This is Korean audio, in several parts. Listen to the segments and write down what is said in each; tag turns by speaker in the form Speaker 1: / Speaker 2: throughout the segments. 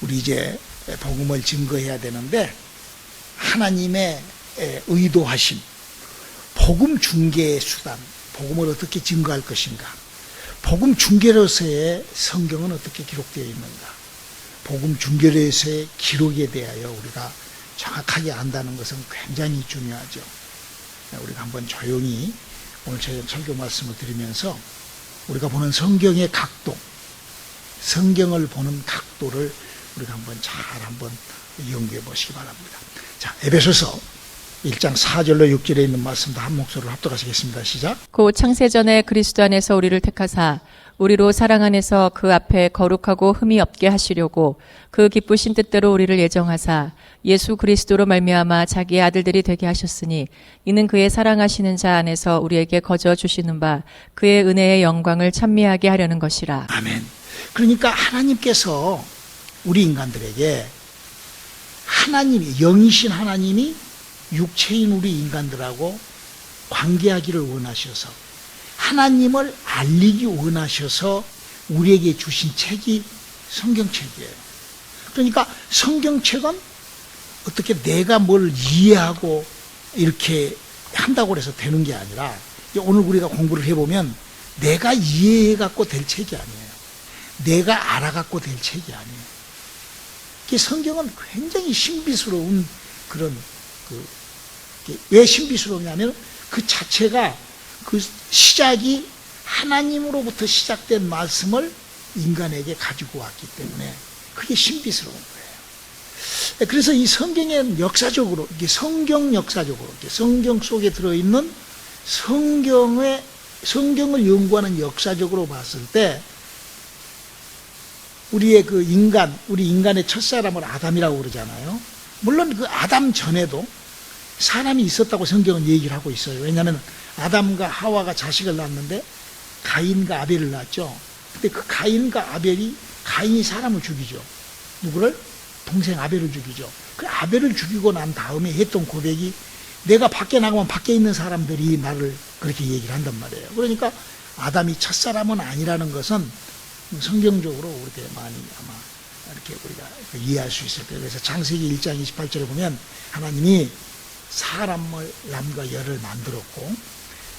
Speaker 1: 우리 이제 복음을 증거해야 되는데 하나님의 의도하신 복음 중개의 수단, 복음을 어떻게 증거할 것인가, 복음 중개로서의 성경은 어떻게 기록되어 있는가, 복음 중개로서의 기록에 대하여 우리가 정확하게 안다는 것은 굉장히 중요하죠. 우리가 한번 조용히 오늘 제 설교 말씀을 드리면서 우리가 보는 성경의 각도, 성경을 보는 각도를 우리가 한번 연구해 보시기 바랍니다. 자, 에베소서 1장 4절로 6절에 있는 말씀도 한 목소리로 합독하시겠습니다. 시작.
Speaker 2: 곧 창세전에 그리스도 안에서 우리를 택하사 우리로 사랑 안에서 그 앞에 거룩하고 흠이 없게 하시려고 그 기쁘신 뜻대로 우리를 예정하사 예수 그리스도로 말미암아 자기의 아들들이 되게 하셨으니 이는 그의 사랑하시는 자 안에서 우리에게 거저 주시는 바 그의 은혜의 영광을 찬미하게 하려는 것이라.
Speaker 1: 아멘. 그러니까 하나님께서 우리 인간들에게 하나님이, 영이신 하나님이 육체인 우리 인간들하고 관계하기를 원하셔서 하나님을 알리기 원하셔서 우리에게 주신 책이 성경책이에요. 그러니까 성경책은 어떻게 내가 뭘 이해하고 이렇게 한다고 해서 되는 게 아니라 오늘 우리가 공부를 해보면 내가 이해해갖고 될 책이 아니에요. 내가 알아갖고 될 책이 아니에요. 성경은 굉장히 신비스러운 그런 왜 신비스러우냐면 그 자체가 그 시작이 하나님으로부터 시작된 말씀을 인간에게 가지고 왔기 때문에 그게 신비스러운 거예요. 그래서 이 성경의 역사적으로, 성경 역사적으로, 성경 속에 들어있는 성경을 연구하는 역사적으로 봤을 때 우리 인간의 첫사람을 아담이라고 그러잖아요. 물론 그 아담 전에도 사람이 있었다고 성경은 얘기를 하고 있어요. 왜냐하면 아담과 하와가 자식을 낳았는데 가인과 아벨을 낳았죠. 근데 그 가인과 아벨이, 가인이 사람을 죽이죠. 누구를? 동생 아벨을 죽이죠. 그 아벨을 죽이고 난 다음에 했던 고백이 내가 밖에 나가면 밖에 있는 사람들이 나를 그렇게 얘기를 한단 말이에요. 그러니까 아담이 첫사람은 아니라는 것은 성경적으로 우리가 많이 아마 이렇게 우리가 이해할 수 있을 거예요. 그래서 창세기 1장 28절에 보면 하나님이 사람을 남과 여를 만들었고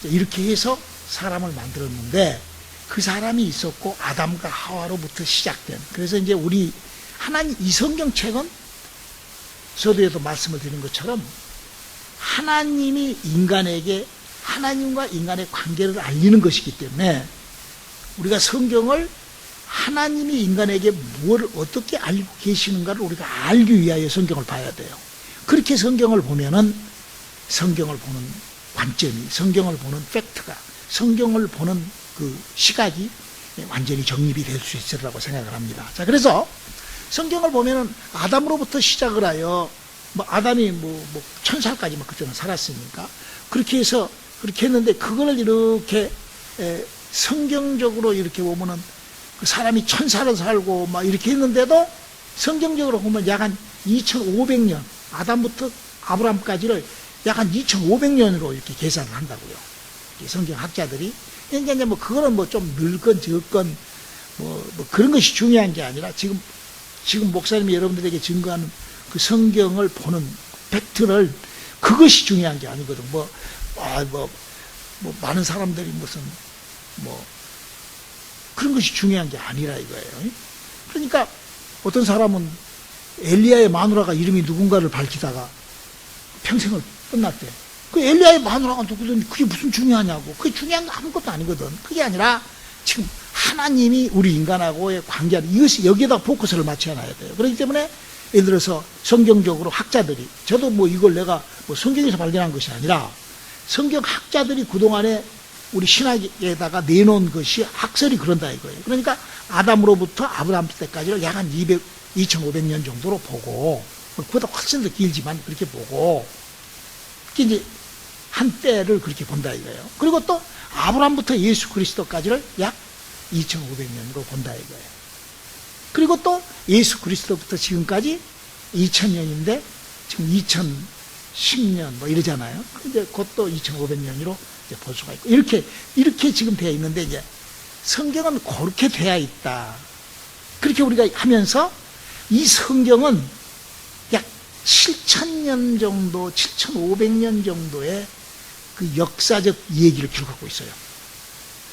Speaker 1: 이렇게 해서 사람을 만들었는데 그 사람이 있었고 아담과 하와로부터 시작된, 그래서 이제 우리 하나님 이 성경책은 서두에도 말씀을 드린 것처럼 하나님이 인간에게 하나님과 인간의 관계를 알리는 것이기 때문에 우리가 성경을 하나님이 인간에게 뭘 어떻게 알고 계시는가를 우리가 알기 위하여 성경을 봐야 돼요. 그렇게 성경을 보면은 성경을 보는 관점이, 성경을 보는 팩트가, 성경을 보는 그 시각이 완전히 정립이 될 수 있으리라고 생각을 합니다. 자, 그래서 성경을 보면은 아담으로부터 시작을 하여 아담이 천살까지 그때는 살았으니까 그렇게 해서 그렇게 했는데 그걸 이렇게 성경적으로 이렇게 보면은 그 사람이 천사로 살고 이렇게 했는데도 성경적으로 보면 약 한 2500년, 아담부터 아브라함까지를 약 한 2500년으로 이렇게 계산을 한다고요. 성경 학자들이. 그러니까 이제 그거는 좀 늙건 적건 그런 것이 중요한 게 아니라 지금 목사님이 여러분들에게 증거하는 그 성경을 보는 팩트를, 그것이 중요한 게 아니거든. 많은 사람들이 그런 것이 중요한 게 아니라 이거예요. 그러니까 어떤 사람은 엘리야의 마누라가 이름이 누군가를 밝히다가 평생을 끝났대. 그 엘리야의 마누라가 누구든 그게 무슨 중요하냐고. 그게 중요한 거 아무것도 아니거든. 그게 아니라 지금 하나님이 우리 인간하고의 관계하는, 이것이 여기에다 포커스를 맞춰 놔야 돼요. 그렇기 때문에 예를 들어서 성경적으로 학자들이, 저도 이걸 내가 성경에서 발견한 것이 아니라 성경 학자들이 그동안에 우리 신학에다가 내놓은 것이 학설이 그런다 이거예요. 그러니까 아담으로부터 아브라함 때까지를 약 한 2500년 정도로 보고, 그보다 훨씬 더 길지만 그렇게 보고, 이제 한때를 그렇게 본다 이거예요. 그리고 또 아브라함부터 예수 그리스도까지를 약 2500년으로 본다 이거예요. 그리고 또 예수 그리스도부터 지금까지 2000년인데 지금 2010년 이러잖아요. 이제 곧 또 2500년으로 볼 수가 있고, 이렇게 지금 되어 있는데, 이제 성경은 그렇게 되어 있다. 그렇게 우리가 하면서 이 성경은 약 7,000년 정도, 7,500년 정도의 그 역사적 얘기를 기록하고 있어요.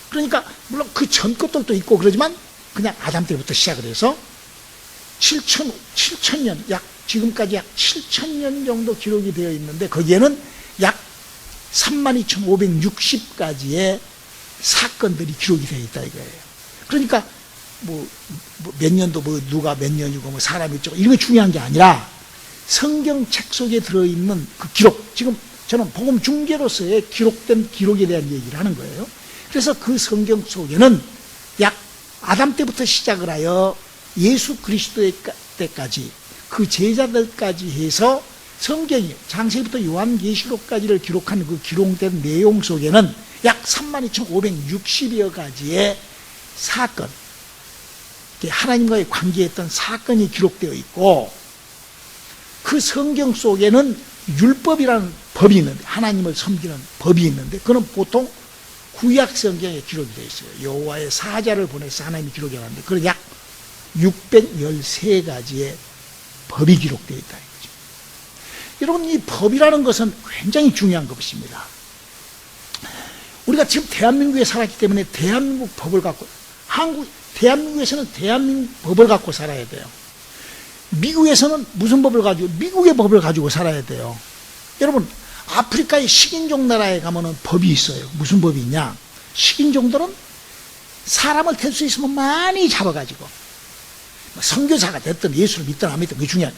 Speaker 1: 그러니까 물론 그 전 것들도 있고 그러지만 그냥 아담 때부터 시작을 해서 7,000년, 약 지금까지 약 7,000년 정도 기록이 되어 있는데 거기에는 약 32,560가지의 사건들이 기록이 되어 있다 이거예요. 그러니까 몇 년도 누가 몇 년이고 사람이 어쩌고 이런 게 중요한 게 아니라 성경책 속에 들어있는 그 기록, 지금 저는 복음 중개로서의 기록된 기록에 대한 얘기를 하는 거예요. 그래서 그 성경 속에는 약 아담 때부터 시작을 하여 예수 그리스도 때까지 그 제자들까지 해서 성경이 창세기부터 요한계시록까지를 기록한 그 기록된 내용 속에는 약 32,560여 가지의 사건, 하나님과의 관계했던 사건이 기록되어 있고 그 성경 속에는 율법이라는 법이 있는데 하나님을 섬기는 법이 있는데 그건 보통 구약 성경에 기록이 되어 있어요. 여호와의 사자를 보내서 하나님이 기록해 놨는데 그건 약 613가지의 법이 기록되어 있다 이거죠. 여러분, 이 법이라는 것은 굉장히 중요한 것입니다. 우리가 지금 대한민국에 살았기 때문에 대한민국 법을 갖고 대한민국에서는 대한민국 법을 갖고 살아야 돼요. 미국에서는 무슨 법을 가지고 미국의 법을 가지고 살아야 돼요. 여러분, 아프리카의 식인종 나라에 가면은 법이 있어요. 무슨 법이 있냐? 식인종들은 사람을 댈 수 있으면 많이 잡아가지고 선교사가 됐든 예수를 믿든 안 믿든 그게 중요한.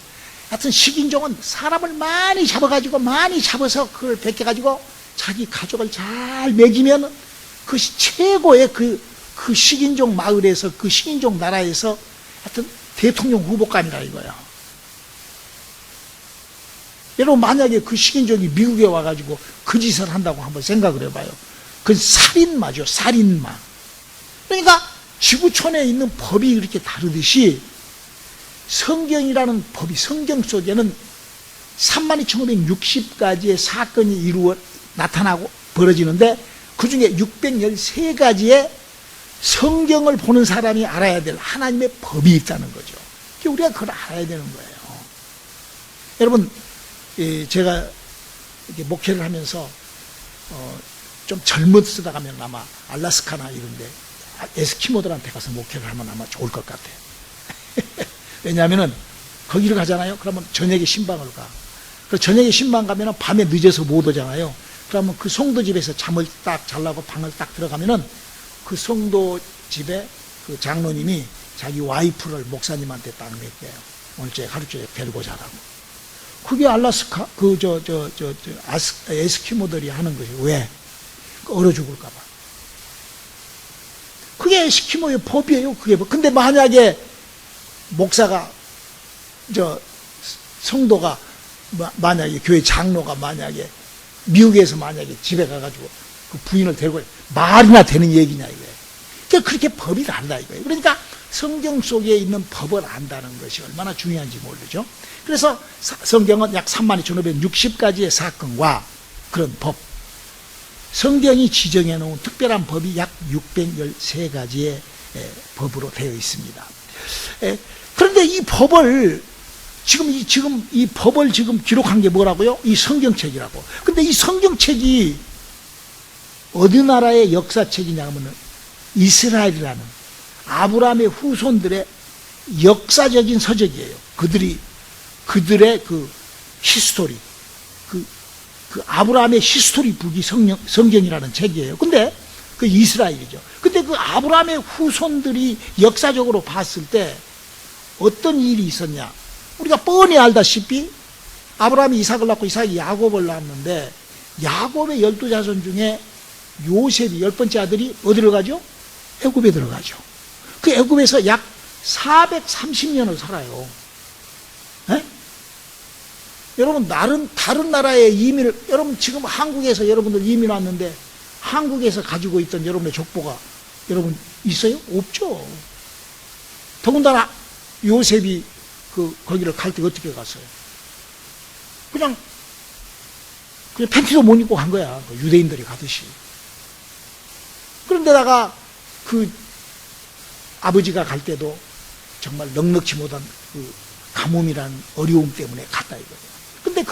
Speaker 1: 하여튼 식인종은 사람을 많이 잡아가지고 많이 잡아서 그걸 벗겨가지고 자기 가족을 잘 먹이면 그것이 최고의 그 식인종 마을에서 그 식인종 나라에서 하여튼 대통령 후보감이라 이거야. 여러분, 만약에 그 식인종이 미국에 와가지고 그 짓을 한다고 한번 생각을 해봐요. 그건 살인마죠, 살인마. 그러니까 지구촌에 있는 법이 그렇게 다르듯이 성경이라는 법이 성경 속에는 32,560가지의 사건이 나타나고 벌어지는데 그 중에 613가지의 성경을 보는 사람이 알아야 될 하나님의 법이 있다는 거죠. 우리가 그걸 알아야 되는 거예요. 여러분, 제가 이렇게 목회를 하면서 좀 젊었으다 가면 아마 알라스카나 이런데 에스키모들한테 가서 목회를 하면 아마 좋을 것 같아요. 왜냐하면은 거기를 가잖아요. 그러면 저녁에 신방을 가. 그래서 저녁에 신방 가면은 밤에 늦어서 못 오잖아요. 그러면 그 성도 집에서 잠을 딱 자려고 방을 딱 들어가면은 그 성도 집에 그 장로님이 자기 와이프를 목사님한테 딱 맡겨요. 오늘 하루 종일 데리고 자라고. 그게 알라스카 에스키모들이 하는 것이 왜? 얼어 죽을까봐. 그게 에스키모의 법이에요. 그게. 근데 만약에 목사가 성도가 만약에 교회 장로가 만약에 미국에서 만약에 집에 가가지고 그 부인을 데리고 말이나 되는 얘기냐 이거예요. 그러니까 그렇게 법이 다르다 이거예요. 그러니까 성경 속에 있는 법을 안다는 것이 얼마나 중요한지 모르죠. 그래서 성경은 약 32,560가지의 사건과 그런 법, 성경이 지정해 놓은 특별한 법이 약 613가지의 법으로 되어 있습니다. 그런데 이 법을 지금 이 법을 지금 기록한 게 뭐라고요? 이 성경책이라고. 근데 이 성경책이 어느 나라의 역사책이냐면은 이스라엘이라는 아브라함의 후손들의 역사적인 서적이에요. 그들의 그 히스토리, 그 아브라함의 히스토리 북이 성경이라는 책이에요. 근데 그 이스라엘이죠. 근데 그 아브라함의 후손들이 역사적으로 봤을 때 어떤 일이 있었냐? 우리가 뻔히 알다시피 아브라함이 이삭을 낳고 이삭이 야곱을 낳았는데 야곱의 12자손 중에 요셉이 10번째 아들이 어디로 가죠? 애굽에 들어가죠. 그 애굽에서 약 430년을 살아요. 에? 여러분, 다른 나라에 여러분 지금 한국에서 여러분들 이민 왔는데 한국에서 가지고 있던 여러분의 족보가 여러분 있어요? 없죠. 더군다나 요셉이 거기를 갈 때 어떻게 갔어요? 그냥 팬티도 못 입고 간 거야. 유대인들이 가듯이. 그런데다가 아버지가 갈 때도 정말 넉넉지 못한 가뭄이라는 어려움 때문에 갔다 이거예요. 근데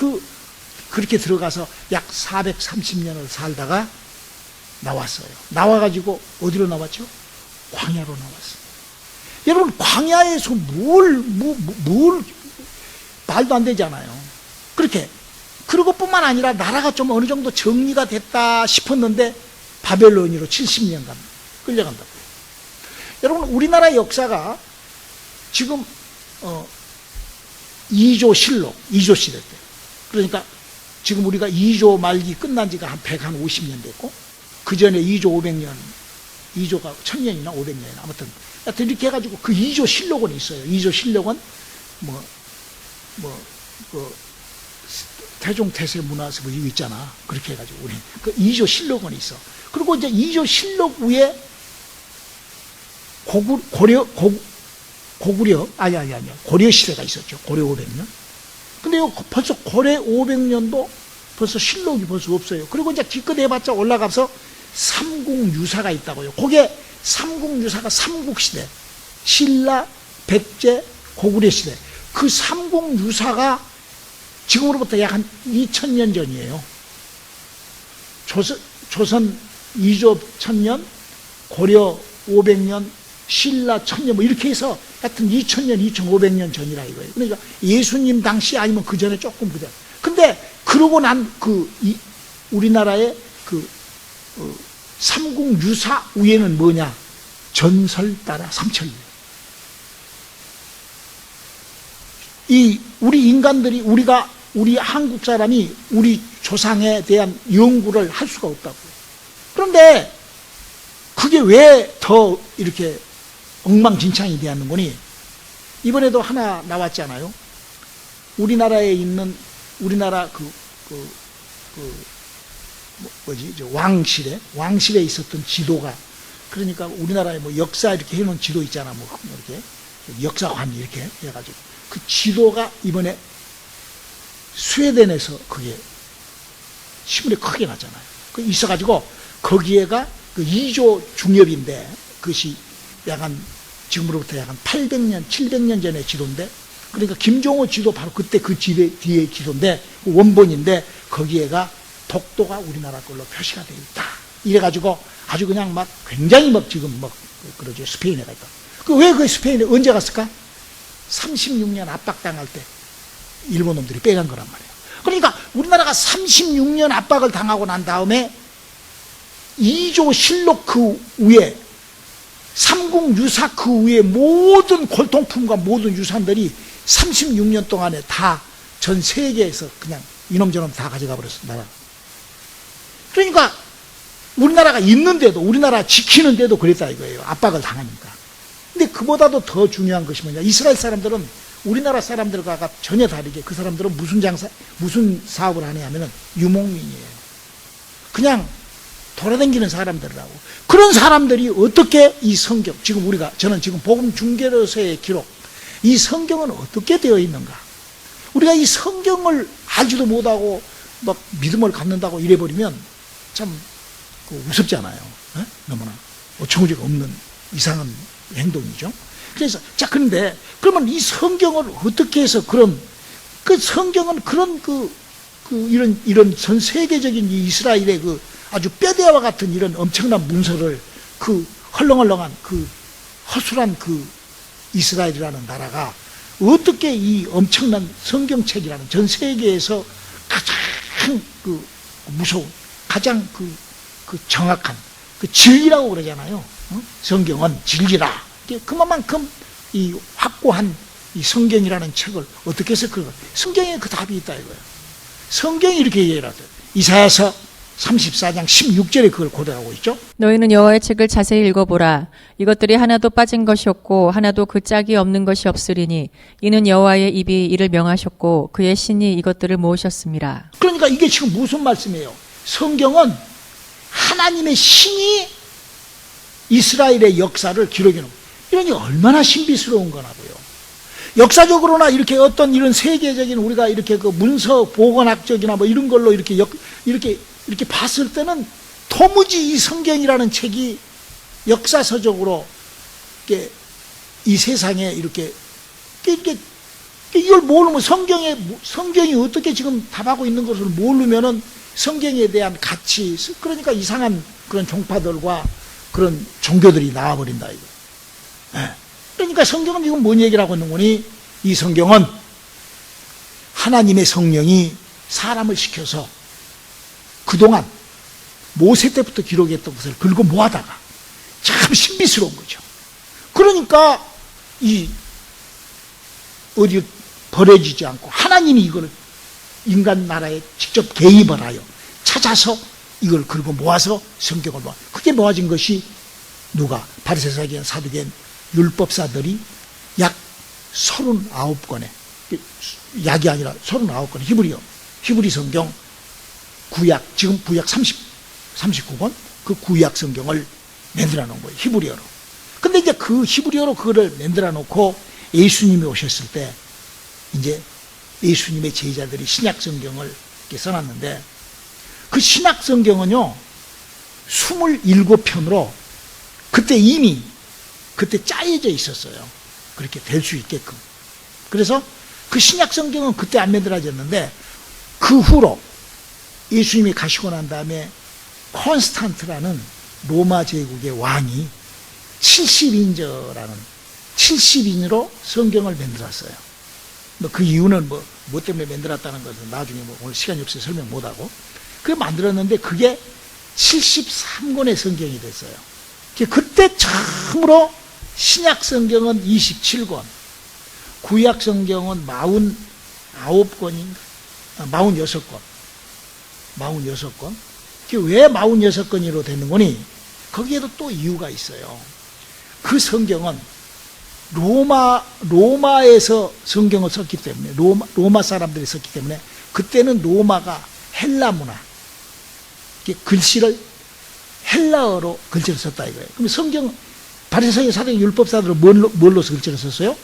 Speaker 1: 그렇게 들어가서 약 430년을 살다가 나왔어요. 나와가지고 어디로 나왔죠? 광야로 나왔어요. 여러분, 광야에서 뭘 말도 안 되잖아요. 그렇게. 그것뿐만 아니라 나라가 좀 어느 정도 정리가 됐다 싶었는데 바벨론으로 70년간 끌려간다고요. 여러분, 우리나라 역사가 지금 2조 실록, 2조 시대 때. 그러니까 지금 우리가 2조 말기 끝난 지가 한 150년 됐고, 그 전에 2조 500년, 2조가 1000년이나 500년이나 아무튼 이렇게 해가지고 그 2조 실록은 있어요. 2조 실록은 태종태세 문화서 뭐 이거 있잖아. 그렇게 해가지고 우리 그 2조 실록은 있어. 그리고 이제 2조 실록 위에 고려 시대가 있었죠. 고려 500년. 근데 벌써 고려 500년도 벌써 실록이 벌써 없어요. 그리고 이제 기껏 해봤자 올라가서 삼국유사가 있다고요. 그게 삼국유사가 삼국시대, 신라, 백제, 고구려 시대. 그 삼국유사가 지금으로부터 약 한 2000년 전이에요. 조선 2조 1000년, 고려 500년, 신라 1000년 뭐 이렇게 해서 하여튼 2000년, 2500년 전이라 이거예요. 그러니까 예수님 당시 아니면 그 전에 조금 그대. 근데 그러고 난 우리나라의 삼국유사 위에는 뭐냐? 전설 따라 삼천리. 우리 인간들이 우리 한국 사람이 우리 조상에 대한 연구를 할 수가 없다고요. 그런데 그게 왜 더 이렇게 엉망진창이 되었는 거니? 이번에도 하나 나왔잖아요. 우리나라에 있는 우리나라 왕실에 있었던 지도가, 그러니까 우리나라에 뭐 역사 이렇게 해놓은 지도 있잖아. 뭐 이렇게 역사관 이렇게 해가지고 그 지도가 이번에 스웨덴에서 그게 신문에 크게 났잖아요. 그 있어가지고 거기에가 그 2조 중엽인데 그것이 약간 지금으로부터 약간 800년, 700년 전의 지도인데, 그러니까 김종호 지도 바로 그때 그 뒤에 지도인데 원본인데 거기에가 독도가 우리나라 걸로 표시가 되어 있다. 이래가지고 아주 그냥 막 굉장히 막 지금 막 그러죠. 스페인에 가 있다. 왜 그 스페인에 언제 갔을까? 36년 압박당할 때 일본 놈들이 빼간 거란 말이에요. 그러니까 우리나라가 36년 압박을 당하고 난 다음에 2조 실록 그 위에 삼국유사 그 위에 모든 골동품과 모든 유산들이 36년 동안에 다 전 세계에서 그냥 이놈저놈 다 가져가 버렸어, 나라. 그러니까 우리나라가 있는데도, 우리나라 지키는데도 그랬다 이거예요. 압박을 당하니까. 근데 그보다도 더 중요한 것이 뭐냐? 이스라엘 사람들은 우리나라 사람들과 전혀 다르게 그 사람들은 무슨 사업을 하냐 하면은 유목민이에요. 그냥 돌아다니는 사람들이라고. 그런 사람들이 어떻게 이 성경, 저는 지금 복음 중개로서의 기록, 이 성경은 어떻게 되어 있는가? 우리가 이 성경을 알지도 못하고 막 믿음을 갖는다고 이래버리면 참 우습잖아요. 너무나 어처구니가 없는 이상한 행동이죠. 그래서 그런데 그러면 이 성경을 어떻게 해서 그 성경은 그런 이런 전 세계적인 이 이스라엘의 아주 뼈대와 같은 이런 엄청난 문서를 헐렁헐렁한 허술한 이스라엘이라는 나라가 어떻게 이 엄청난 성경책이라는 전 세계에서 가장 무서운, 가장 정확한 진리라고 그러잖아요. 성경은 진리라. 그만큼 이 확고한 이 성경이라는 책을 어떻게 해서 성경에 그 답이 있다 이거예요. 성경이 이렇게 얘기하죠. 이사야서 34장 16절에 그걸 고려하고 있죠.
Speaker 2: 너희는 여호와의 책을 자세히 읽어보라. 이것들이 하나도 빠진 것이 없고 하나도 그 짝이 없는 것이 없으리니 이는 여호와의 입이 이를 명하셨고 그의 신이 이것들을 모으셨습니다.
Speaker 1: 그러니까 이게 지금 무슨 말씀이에요? 성경은 하나님의 신이 이스라엘의 역사를 기록해 놓은, 이런 게 얼마나 신비스러운 거라고요. 역사적으로나 이렇게 어떤 이런 세계적인 우리가 이렇게 문서 보건학적이나 뭐 이런 걸로 이렇게 봤을 때는 도무지 이 성경이라는 책이 역사서적으로 이 세상에 이렇게 이걸 모르면 성경이 어떻게 지금 답하고 있는 것을 모르면은 성경에 대한 가치, 그러니까 이상한 그런 종파들과 그런 종교들이 나와버린다, 이거. 예. 그러니까 성경은 지금 뭔 얘기를 하고 있는 거니? 이 성경은 하나님의 성령이 사람을 시켜서 그동안 모세 때부터 기록했던 것을 긁어 모아다가 참 신비스러운 거죠. 그러니까 어디 버려지지 않고 하나님이 이걸 인간 나라에 직접 개입을 하여 찾아서 이걸 긁어 모아서 성경을 모아. 그게 모아진 것이 누가? 바리새파개인, 사두개인, 율법사들이 약 39권의, 약이 아니라 39권, 히브리 성경, 구약, 지금 구약 39권, 그 구약 성경을 만들어 놓은 거예요, 히브리어로. 근데 이제 그 히브리어로 그거를 만들어 놓고 예수님이 오셨을 때, 이제 예수님의 제자들이 신약 성경을 이렇게 써놨는데, 그 신약 성경은요, 27편으로 그때 이미 짜여져 있었어요. 그렇게 될 수 있게끔. 그래서 그 신약 성경은 그때 안 만들어졌는데, 그 후로 예수님이 가시고 난 다음에 콘스탄트라는 로마 제국의 왕이 70인으로 성경을 만들었어요. 그 이유는 뭐 때문에 만들었다는 것은 나중에 오늘 시간이 없어서 설명 못하고, 그게 만들었는데 그게 73권의 성경이 됐어요. 그때 처음으로 신약 성경은 27권, 구약 성경은 46권인가? 46권. 46권. 그게 왜 46권으로 되는 거니? 거기에도 또 이유가 있어요. 그 성경은 로마에서 성경을 썼기 때문에, 로마 사람들이 썼기 때문에, 그때는 로마가 헬라 문화, 글씨를 헬라어로 글씨를 썼다 이거예요. 그럼 성경, 바리새파 사도의 율법사들은 뭘로서 글씨를 썼어요?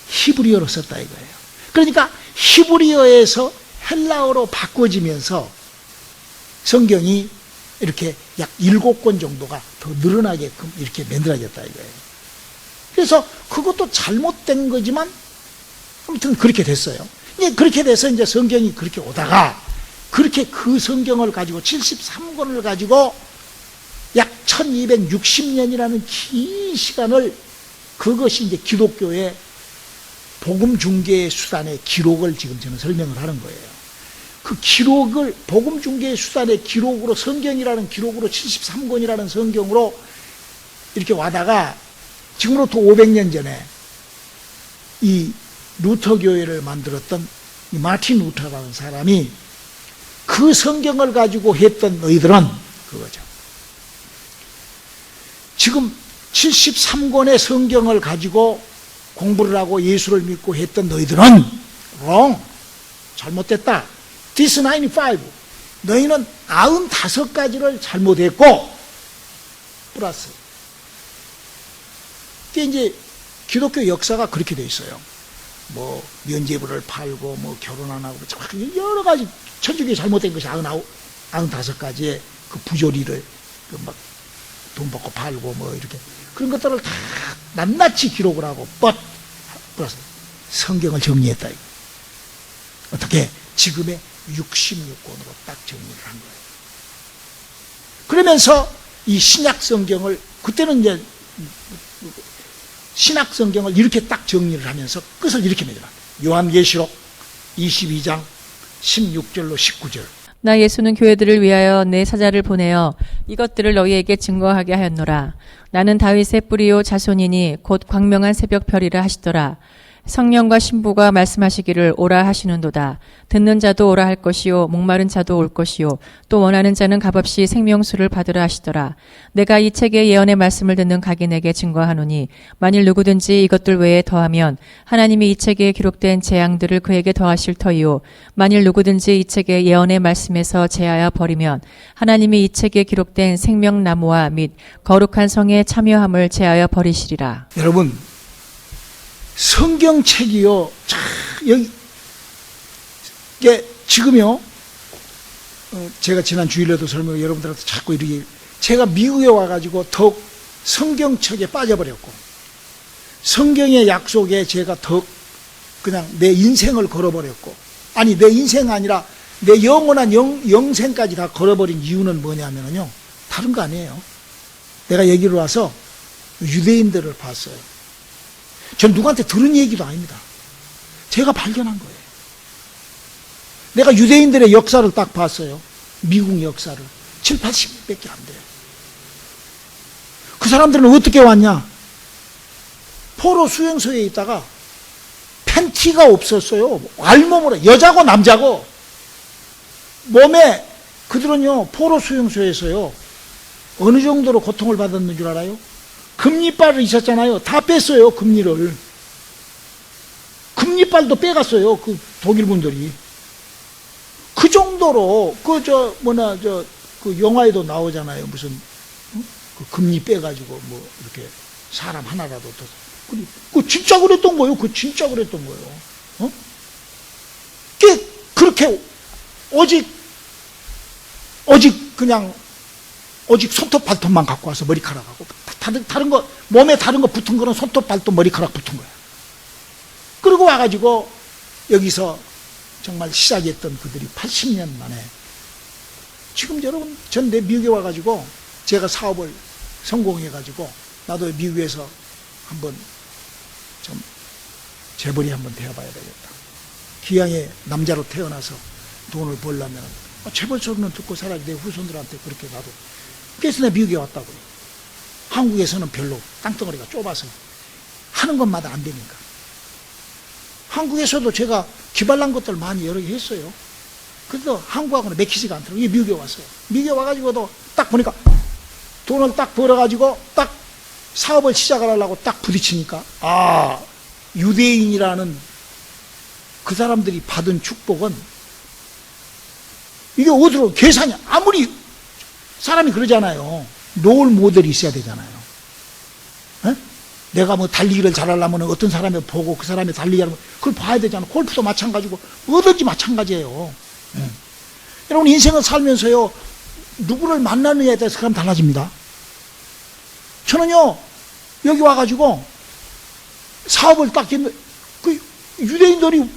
Speaker 1: 히브리어로 썼다 이거예요. 그러니까 히브리어에서 헬라어로 바꿔지면서 성경이 이렇게 약 7권 정도가 더 늘어나게끔 이렇게 만들어졌다 이거예요. 그래서 그것도 잘못된 거지만 아무튼 그렇게 됐어요. 이제 그렇게 돼서 이제 성경이 그렇게 오다가 그렇게 그 성경을 가지고 73권을 가지고 약 1260년이라는 긴 시간을, 그것이 이제 기독교의 복음 중개의 수단의 기록을 지금 저는 설명을 하는 거예요. 그 기록을 복음 중개의 수단의 기록으로, 성경이라는 기록으로 73권이라는 성경으로 이렇게 와다가 지금으로부터 500년 전에 이 루터 교회를 만들었던 이 마틴 루터라는 사람이 그 성경을 가지고 했던 너희들은 그거죠. 지금 73권의 성경을 가지고 공부를 하고 예수를 믿고 했던 너희들은 wrong, 잘못됐다. This 95, 너희는 95가지를 잘못했고 플러스. 이게 이제 기독교 역사가 그렇게 돼 있어요. 뭐 면죄부를 팔고 뭐 결혼 안 하고 여러 가지 천주교에 잘못된 것이 95가지의 그 부조리를 막 돈 받고 팔고 뭐 이렇게 그런 것들을 다 낱낱이 기록을 하고 플러스 성경을 정리했다 이거. 어떻게? 지금의 66권으로 딱 정리를 한 거예요. 그러면서 이 신약 성경을, 그때는 이제 신약 성경을 이렇게 딱 정리를 하면서 끝을 이렇게 맺어놨어요. 요한계시록 22장 16절로 19절.
Speaker 2: 나 예수는 교회들을 위하여 내 사자를 보내어 이것들을 너희에게 증거하게 하였노라. 나는 다윗의 뿌리요 자손이니 곧 광명한 새벽별이라 하시더라. 성령과 신부가 말씀하시기를 오라 하시는도다. 듣는 자도 오라 할 것이요 목마른 자도 올 것이요 또 원하는 자는 값없이 생명수를 받으라 하시더라. 내가 이 책의 예언의 말씀을 듣는 각인에게 증거하노니 만일 누구든지 이것들 외에 더하면 하나님이 이 책에 기록된 재앙들을 그에게 더하실 터이요 만일 누구든지 이 책의 예언의 말씀에서 제하여 버리면 하나님이 이 책에 기록된 생명나무와 및 거룩한 성에 참여함을 제하여 버리시리라.
Speaker 1: 여러분, 성경책이요, 여기, 이게 지금요, 제가 지난 주일에도 설명을 여러분들한테 자꾸 이렇게, 제가 미국에 와가지고 더욱 성경책에 빠져버렸고, 성경의 약속에 제가 더욱 그냥 내 인생을 걸어버렸고, 아니 내 인생 아니라 내 영원한 영생까지 다 걸어버린 이유는 뭐냐면요, 다른 거 아니에요. 내가 여기로 와서 유대인들을 봤어요. 전 누구한테 들은 얘기도 아닙니다. 제가 발견한 거예요. 내가 유대인들의 역사를 딱 봤어요. 미국 역사를. 7, 80밖에 안 돼요. 그 사람들은 어떻게 왔냐? 포로 수용소에 있다가 팬티가 없었어요. 알몸으로, 여자고 남자고. 몸에, 그들은요, 포로 수용소에서요, 어느 정도로 고통을 받았는 줄 알아요? 금리빨을 있었잖아요. 다 뺐어요, 금리를. 금리빨도 빼갔어요, 그 독일군들이. 그 정도로, 그 영화에도 나오잖아요. 무슨, 그 금리 빼가지고, 뭐, 이렇게, 사람 하나라도 더. 그 진짜 그랬던 거예요. 그 진짜 그랬던 거예요. 어? 그렇게, 오직 손톱 발톱만 갖고 와서 머리카락하고, 다른 거, 몸에 다른 거 붙은 거는 손톱 발톱 머리카락 붙은 거야. 그러고 와가지고, 여기서 정말 시작했던 그들이 80년 만에, 지금 여러분, 전 내 미국에 와가지고, 제가 사업을 성공해가지고, 나도 미국에서 한번 좀 재벌이 한번 되어봐야 되겠다. 기왕에 남자로 태어나서 돈을 벌려면 재벌 소리는 듣고 살아야지. 내 후손들한테 그렇게 나도. 그래서 내가 미국에 왔다고요. 한국에서는 별로 땅덩어리가 좁아서 하는 것마다 안 되니까. 한국에서도 제가 기발난 것들 많이 여러 개 했어요. 그래도 한국하고는 맥히지가 않더라고요. 이게 미국에 왔어요. 미국에 와가지고도 딱 보니까 돈을 딱 벌어가지고 딱 사업을 시작을 하려고 딱 부딪히니까, 아, 유대인이라는 그 사람들이 받은 축복은 이게 어디로 계산이, 아무리 사람이 그러잖아요. 롤 모델이 있어야 되잖아요. 에? 내가 뭐 달리기를 잘하려면 어떤 사람을 보고 그 사람이 달리기 하면 그걸 봐야 되잖아요. 골프도 마찬가지고 뭐든지 마찬가지예요. 여러분, 인생을 살면서요, 누구를 만나느냐에 따라서 그럼 달라집니다. 저는요, 여기 와가지고 사업을 딱 했는데, 그 유대인들이,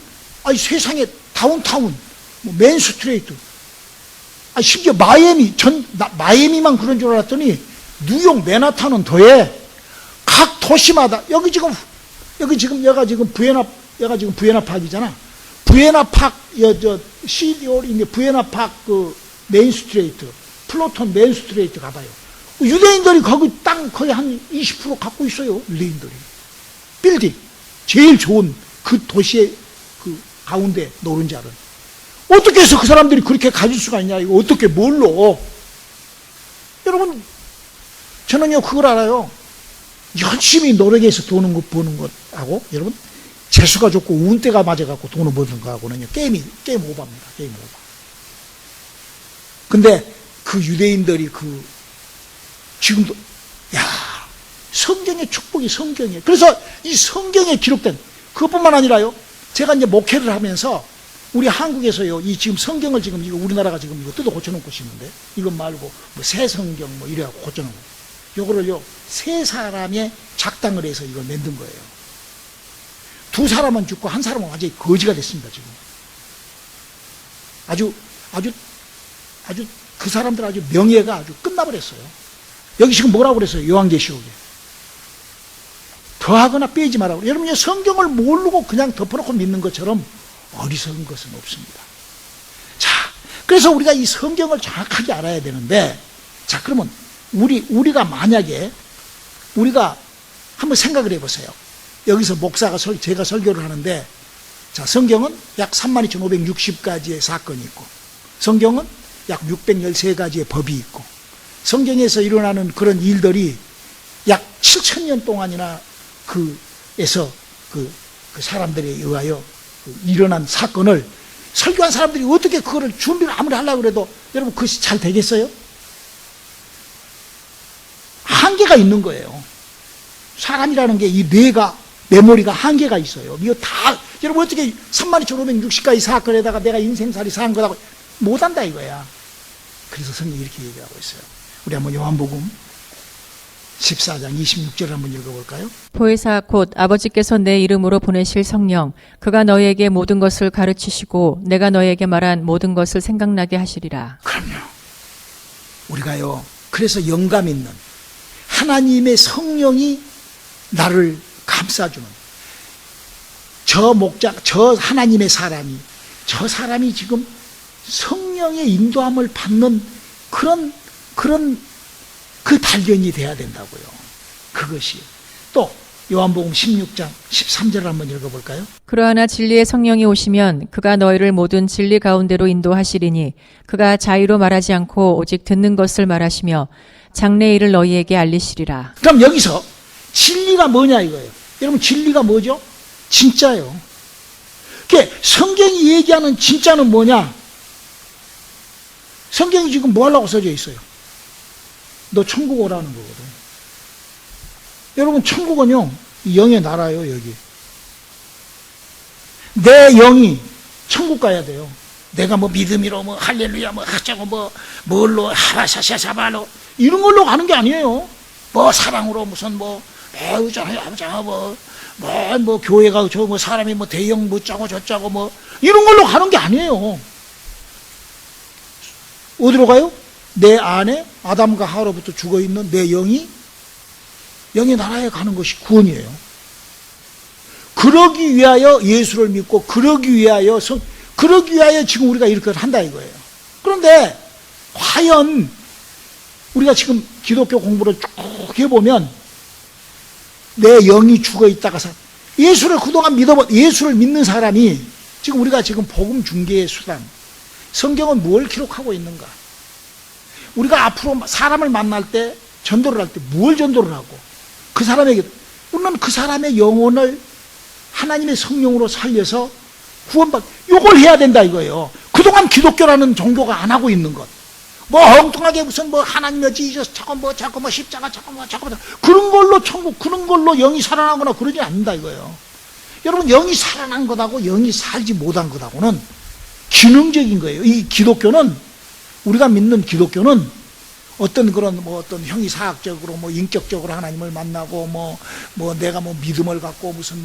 Speaker 1: 아니, 세상에 다운타운, 뭐 맨스트레이트, 아니, 심지어 마이애미만 그런 줄 알았더니, 뉴욕, 맨하탄은 더해. 각 도시마다, 여가 지금 부에나 파크이잖아. 부에나 파크, 시리올인데 부에나 파크 그 메인스트레이트, 플로톤 메인스트레이트 가봐요. 유대인들이 거기 땅 거의 한 20% 갖고 있어요. 유대인들이. 빌딩. 제일 좋은 그 도시의 그 가운데 노른자를. 어떻게 해서 그 사람들이 그렇게 가질 수가 있냐. 이거 어떻게 뭘로. 여러분, 저는요, 그걸 알아요. 열심히 노력해서 돈을 버는 것하고, 여러분, 재수가 좋고 운때가 맞아갖고 돈을 버는 거하고는요, 게임 오버입니다. 게임 오버. 근데 그 유대인들이 지금도, 성경의 축복이 성경이에요. 그래서 이 성경에 기록된, 그것뿐만 아니라요, 제가 이제 목회를 하면서, 우리 한국에서요, 지금 성경을 이거 우리나라가 지금 이거 뜯어 고쳐놓고 있는데, 이것 말고, 뭐, 새 성경 뭐, 이래갖고 고쳐놓은 거. 요거를요, 세 사람의 작당을 해서 이걸 만든 거예요. 두 사람은 죽고, 한 사람은 완전히 거지가 됐습니다, 지금. 아주, 그 사람들 아주 명예가 아주 끝나버렸어요. 여기 지금 뭐라고 그랬어요? 요한계시록에. 더하거나 빼지 말라고. 여러분, 성경을 모르고 그냥 덮어놓고 믿는 것처럼 어리석은 것은 없습니다. 자, 그래서 우리가 이 성경을 정확하게 알아야 되는데, 자, 그러면 우리가 만약에, 우리가 한번 생각을 해보세요. 여기서 목사가 제가 설교를 하는데, 자, 성경은 약 32,560가지의 사건이 있고, 성경은 약 613가지의 법이 있고, 성경에서 일어나는 그런 일들이 약 7,000년 동안이나 그 사람들에 의하여 일어난 사건을 설교한 사람들이 어떻게 그거를 준비를 아무리 하려고 해도 여러분 그것이 잘 되겠어요? 한계가 있는 거예요. 사람이라는 게 이 메모리가 한계가 있어요. 이거 다, 여러분 어떻게 32,560가지 사건에다가 내가 인생살이 사는 거라고 못한다 이거야. 그래서 성경이 이렇게 얘기하고 있어요. 우리 한번 요한복음 14장 26절 한번 읽어볼까요?
Speaker 2: 보혜사 곧 아버지께서 내 이름으로 보내실 성령 그가 너희에게 모든 것을 가르치시고 내가 너희에게 말한 모든 것을 생각나게 하시리라.
Speaker 1: 그럼요. 우리가요, 그래서 영감 있는 하나님의 성령이 나를 감싸주는 저 하나님의 사람이, 저 사람이 지금 성령의 인도함을 받는 그런 그 발견이 돼야 된다고요. 그것이. 또 요한복음 16장 13절을 한번 읽어볼까요?
Speaker 2: 그러하나 진리의 성령이 오시면 그가 너희를 모든 진리 가운데로 인도하시리니 그가 자의로 말하지 않고 오직 듣는 것을 말하시며 장래 일을 너희에게 알리시리라.
Speaker 1: 그럼 여기서 진리가 뭐냐 이거예요. 여러분 진리가 뭐죠? 진짜예요. 그게 성경이 얘기하는 진짜는 뭐냐? 성경이 지금 뭐 하려고 써져 있어요? 너 천국 오라는 거거든. 여러분 천국은요 영의 나라예요. 여기 내 영이 천국 가야 돼요. 내가 뭐 믿음이로 뭐 할렐루야 뭐 어쩌고 뭐 뭘로 하바샤샤샤바로 이런 걸로 가는 게 아니에요. 뭐 사랑으로 무슨 뭐 배우잖아요 아버지가 뭐 교회가 저 뭐 사람이 뭐 대형 뭐 짜고 저짜고 뭐 이런 걸로 가는 게 아니에요. 어디로 가요? 내 안에 아담과 하와로부터 죽어있는 내 영이 영의 나라에 가는 것이 구원이에요. 그러기 위하여 예수를 믿고 그러기 위하여 지금 우리가 이렇게 한다 이거예요. 그런데 과연 우리가 지금 기독교 공부를 쭉 해보면 내 영이 죽어있다가 예수를 그동안 예수를 믿는 사람이 지금 우리가 지금 복음 중개의 수단 성경은 뭘 기록하고 있는가? 우리가 앞으로 사람을 만날 때 전도를 할 때 뭘 전도를 하고 그 사람에게 우리는 그 사람의 영혼을 하나님의 성령으로 살려서 요걸 해야 된다 이거예요. 그동안 기독교라는 종교가 안 하고 있는 것. 뭐 엉뚱하게 무슨 뭐 하나님의 지저스 자꾸 뭐 십자가 자꾸 그런 걸로 천국 그런 걸로 영이 살아나거나 그러지 않는다 이거예요. 여러분 영이 살아난 것하고 영이 살지 못한 것하고는 기능적인 거예요. 이 기독교는 우리가 믿는 기독교는 어떤 그런 뭐 어떤 형이사학적으로 뭐 인격적으로 하나님을 만나고 뭐 내가 뭐 믿음을 갖고 무슨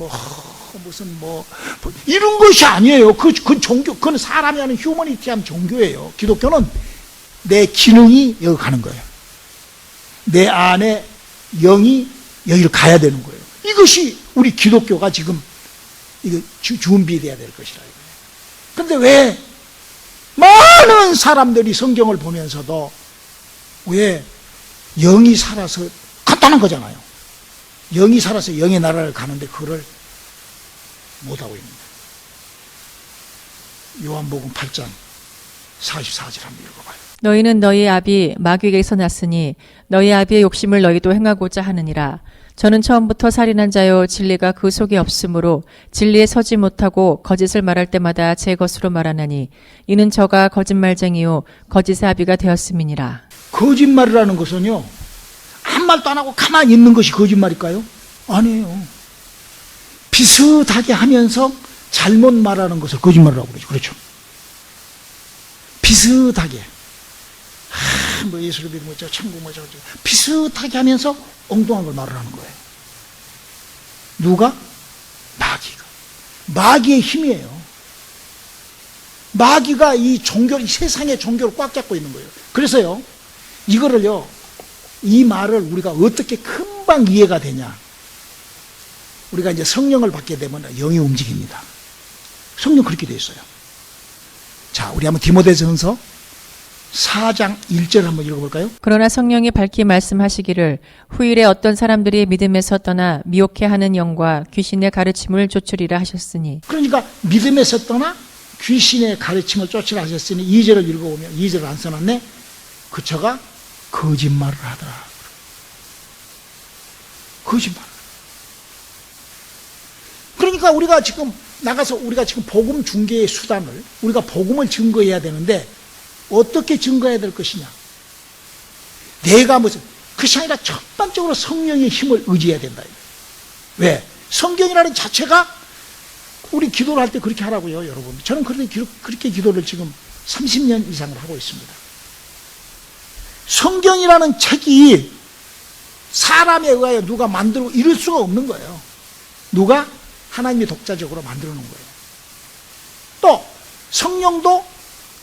Speaker 1: 이런 것이 아니에요. 그 종교 그건 사람이 하는 휴머니티한 종교예요. 기독교는 내 기능이 여기 가는 거예요. 내 안에 영이 여기를 가야 되는 거예요. 이것이 우리 기독교가 지금 이거 준비돼야 될 것이라. 그런데 왜 많은 사람들이 성경을 보면서도 왜 영이 살아서 간단한 거잖아요. 영이 살아서 영의 나라를 가는데 그거를 못하고 있는 거예요. 요한복음 8장 44절 한번 읽어봐요.
Speaker 2: 너희는 너희 아비 마귀에게서 났으니 너희 아비의 욕심을 너희도 행하고자 하느니라. 저는 처음부터 살인한 자요 진리가 그 속에 없으므로 진리에 서지 못하고 거짓을 말할 때마다 제 것으로 말하나니 이는 저가 거짓말쟁이요 거짓의 아비가 되었음이니라.
Speaker 1: 거짓말이라는 것은요 한 말도 안 하고 가만히 있는 것이 거짓말일까요? 아니에요. 비슷하게 하면서 잘못 말하는 것을 거짓말이라고 그러죠. 그렇죠. 비슷하게 뭐 예수를 믿으면 저 천국 뭐 저거 비슷하게 하면서 엉뚱한 걸 말을 하는 거예요. 누가? 마귀가. 마귀의 힘이에요. 마귀가 이 세상의 종교를 꽉 잡고 있는 거예요. 그래서요 이거를요 이 말을 우리가 어떻게 금방 이해가 되냐? 우리가 이제 성령을 받게 되면 영이 움직입니다. 성령 그렇게 돼 있어요. 자, 우리 한번 디모데전서 4장 1절 한번 읽어볼까요?
Speaker 2: 그러나 성령이 밝히 말씀하시기를 후일에 어떤 사람들이 믿음에서 떠나 미혹해하는 영과 귀신의 가르침을 좇으리라 하셨으니.
Speaker 1: 그러니까 믿음에서 떠나 귀신의 가르침을 쫓으라 하셨으니 2절을 읽어보면 2절을 안 써놨네. 그처가 거짓말을 하더라. 거짓말. 그러니까 우리가 지금 나가서 우리가 지금 복음 중개의 수단을 우리가 복음을 증거해야 되는데 어떻게 증거해야 될 것이냐? 내가 무슨 그것이 아니라 첫 번째로 성령의 힘을 의지해야 된다. 왜? 성경이라는 자체가 우리 기도를 할 때 그렇게 하라고요, 여러분. 저는 그렇게 기도를 지금 30년 이상을 하고 있습니다. 성경이라는 책이 사람에 의하여 누가 만들고 이럴 수가 없는 거예요. 누가? 하나님이 독자적으로 만들어 놓은 거예요. 또 성령도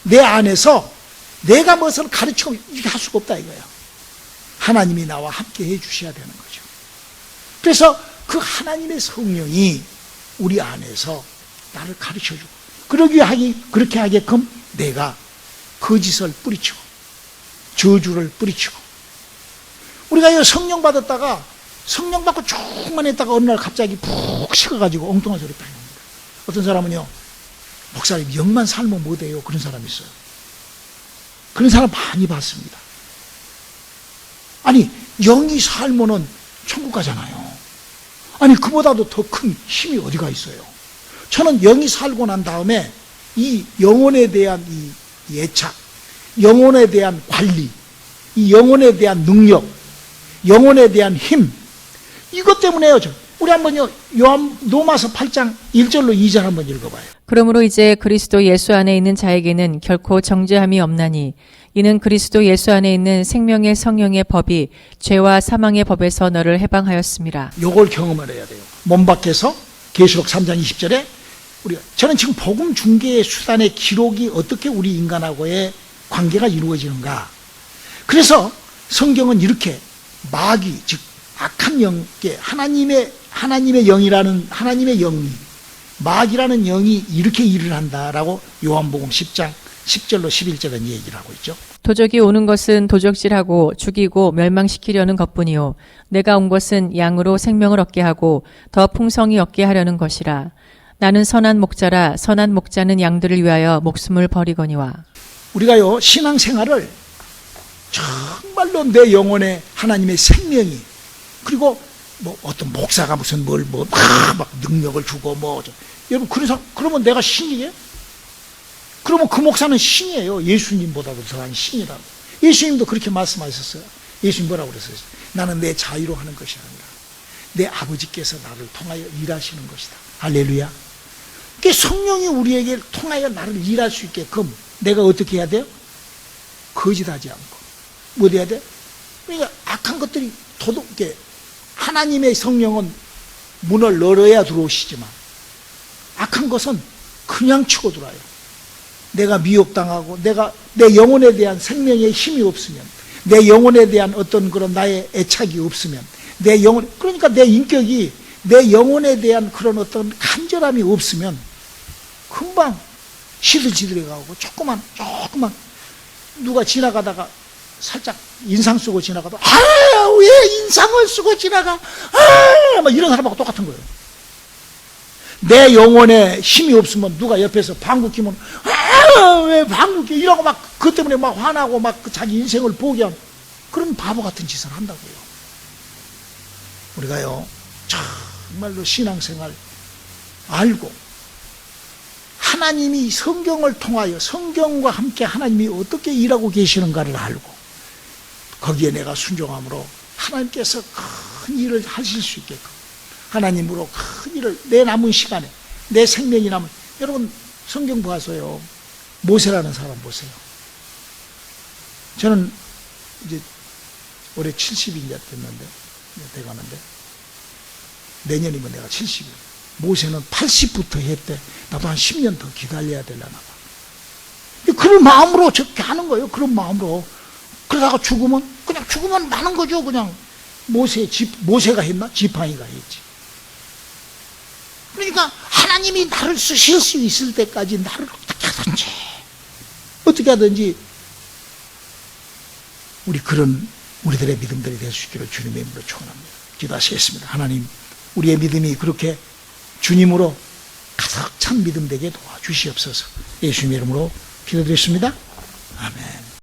Speaker 1: 내 안에서 내가 무엇을 가르치고 이렇게 할 수가 없다 이거예요. 하나님이 나와 함께 해 주셔야 되는 거죠. 그래서 그 하나님의 성령이 우리 안에서 나를 가르쳐주고 그렇게 하게끔 내가 거짓을 뿌리치고 저주를 뿌리치고 우리가 이 성령 받았다가 성령 받고 충만했다가 어느 날 갑자기 푹 식어가지고 엉뚱한 소리 딱 합니다. 어떤 사람은요, 목사님 영만 살면 못해요. 그런 사람이 있어요. 그런 사람 많이 봤습니다. 아니 영이 살면은 천국 가잖아요. 아니 그보다도 더 큰 힘이 어디가 있어요. 저는 영이 살고 난 다음에 이 영혼에 대한 이 애착, 영혼에 대한 관리, 이 영혼에 대한 능력, 영혼에 대한 힘, 이것 때문에요. 우리 한번요, 로마서 8장 1절로 2절 한번 읽어봐요.
Speaker 2: 그러므로 이제 그리스도 예수 안에 있는 자에게는 결코 정죄함이 없나니 이는 그리스도 예수 안에 있는 생명의 성령의 법이 죄와 사망의 법에서 너를 해방하였습니다.
Speaker 1: 요걸 경험을 해야 돼요. 몸 밖에서 계시록 3장 20절에 저는 지금 복음 중개의 수단의 기록이 어떻게 우리 인간하고의 관계가 이루어지는가. 그래서 성경은 이렇게 마귀, 즉 악한 영께 하나님의 영이라는 하나님의 영이 마귀라는 영이 이렇게 일을 한다라고 요한복음 10장 10절로 11절은 얘기를 하고 있죠.
Speaker 2: 도적이 오는 것은 도적질하고 죽이고 멸망시키려는 것뿐이요 내가 온 것은 양으로 생명을 얻게 하고 더 풍성히 얻게 하려는 것이라. 나는 선한 목자라. 선한 목자는 양들을 위하여 목숨을 버리거니와. 우리가요
Speaker 1: 신앙생활을 정말로 내 영혼에 하나님의 생명이, 그리고 뭐 어떤 목사가 무슨 막 능력을 주고 여러분 그러면 내가 신이에요? 그러면 그 목사는 신이에요. 예수님보다도 더한 신이라고. 예수님도 그렇게 말씀하셨어요. 예수님 뭐라고 그랬어요? 나는 내 자유로 하는 것이 아니라 내 아버지께서 나를 통하여 일하시는 것이다. 할렐루야. 그 성령이 우리에게 통하여 나를 일할 수 있게끔 내가 어떻게 해야 돼요? 거짓하지 않고 뭐 해야 돼? 그러니까 악한 것들이 도둑게, 하나님의 성령은 문을 열어야 들어오시지만 악한 것은 그냥 치고 들어와요. 내가 미혹당하고 내 영혼에 대한 생명의 힘이 없으면, 내 영혼에 대한 어떤 그런 나의 애착이 없으면, 그러니까 내 인격이 내 영혼에 대한 그런 어떤 간절함이 없으면 금방 시들시들해 가고 조그만 누가 지나가다가 살짝 인상 쓰고 지나가도 왜 인상을 쓰고 지나가 막 이런 사람하고 똑같은 거예요. 내 영혼에 힘이 없으면 누가 옆에서 방귀 뀌면 왜 방귀 뀌 이러고 막 그것 때문에 막 화나고 막 자기 인생을 포기한 그런 바보 같은 짓을 한다고요. 우리가요 정말로 신앙생활 알고 하나님이 성경을 통하여 성경과 함께 하나님이 어떻게 일하고 계시는가를 알고 거기에 내가 순종함으로 하나님께서 큰 일을 하실 수 있게끔 하나님으로 큰 일을 내 남은 시간에 내 생명이 남은, 여러분 성경 보아서요 모세라는 사람 보세요. 저는 이제 올해 70이 됐는데 돼가는데 내년이면 내가 70이에요. 모세는 80부터 했대. 나도 한 10년 더 기다려야 되려나 봐. 그런 마음으로 저렇게 하는 거예요. 그런 마음으로. 그러다가 죽으면 그냥 죽으면 많은 거죠. 그냥 모세가 했나? 지팡이가 했지. 그러니까 하나님이 나를 쓰실 수 있을 때까지 나를 어떻게 하든지 우리들의 믿음들이 될 수 있기를 주님의 이름으로 축원합니다. 기도하시겠습니다. 하나님, 우리의 믿음이 그렇게 주님으로 가득 찬 믿음 되게 도와주시옵소서. 예수님의 이름으로 기도드렸습니다. 아멘.